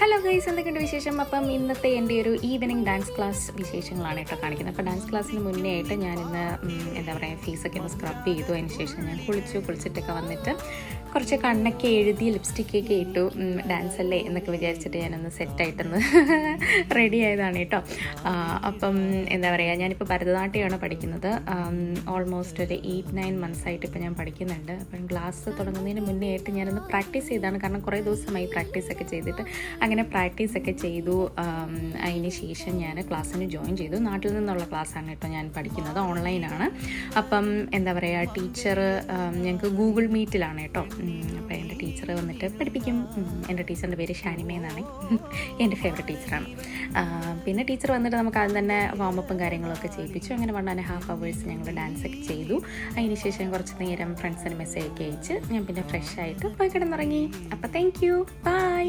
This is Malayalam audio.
ഹലോ ഗൈസ്, എന്തൊക്കെയുണ്ട് വിശേഷം? അപ്പം ഇന്നത്തെ എൻ്റെ ഒരു ഈവനിങ് ഡാൻസ് ക്ലാസ് വിശേഷങ്ങളാണ് കേട്ടോ കാണിക്കുന്നത്. അപ്പോൾ ഡാൻസ് ക്ലാസ്സിന് മുന്നേ ആയിട്ട് ഞാനിന്ന് എന്താ പറയുക, ഫേസൊക്കെ ഒന്ന് സ്ക്രബ് ചെയ്തു. അതിന് ശേഷം ഞാൻ കുളിച്ചിട്ടൊക്കെ വന്നിട്ട് കുറച്ച് കണ്ണൊക്കെ എഴുതി ലിപ്സ്റ്റിക്കൊക്കെ ഇട്ടു. ഡാൻസ് അല്ലേ എന്നൊക്കെ വിചാരിച്ചിട്ട് ഞാനൊന്ന് സെറ്റായിട്ടൊന്ന് റെഡി ആയതാണ് കേട്ടോ. അപ്പം എന്താ പറയുക, ഞാനിപ്പോൾ ഭരതനാട്യമാണ് പഠിക്കുന്നത്. ഓൾമോസ്റ്റ് ഒരു 8-9 മന്ത്സായിട്ട് ഇപ്പോൾ ഞാൻ പഠിക്കുന്നുണ്ട്. അപ്പം ക്ലാസ് തുടങ്ങുന്നതിന് മുന്നേ ആയിട്ട് ഞാനൊന്ന് പ്രാക്ടീസ് ചെയ്താണ്. കാരണം കുറേ ദിവസമായി പ്രാക്ടീസൊക്കെ ചെയ്തിട്ട് അങ്ങനെ പ്രാക്ടീസൊക്കെ ചെയ്തു. അതിന് ശേഷം ഞാൻ ക്ലാസ്സിന് ജോയിൻ ചെയ്തു. നാട്ടിൽ നിന്നുള്ള ക്ലാസ്സാണ് കേട്ടോ ഞാൻ പഠിക്കുന്നത്, ഓൺലൈനാണ്. അപ്പം എന്താ പറയുക, ടീച്ചർ ഞങ്ങൾക്ക് ഗൂഗിൾ മീറ്റിലാണ് കേട്ടോ. അപ്പോൾ എൻ്റെ ടീച്ചർ വന്നിട്ട് പഠിപ്പിക്കും. എൻ്റെ ടീച്ചറിൻ്റെ പേര് ഷാനിമ എന്നാണ്, എൻ്റെ ഫേവറേറ്റ് ടീച്ചറാണ്. പിന്നെ ടീച്ചർ വന്നിട്ട് നമുക്ക് ആദ്യം തന്നെ വാമപ്പും കാര്യങ്ങളൊക്കെ ചെയ്യിപ്പിച്ചു. അങ്ങനെ 1.5 hours ഞങ്ങൾ ഡാൻസൊക്കെ ചെയ്തു. അതിന് ശേഷം കുറച്ച് നേരം ഫ്രണ്ട്സിന് മെസ്സേജൊക്കെ അയച്ച് ഞാൻ പിന്നെ ഫ്രഷ് ആയിട്ട് പോയി കിടന്നിറങ്ങി. അപ്പോൾ താങ്ക് യു, ബൈ.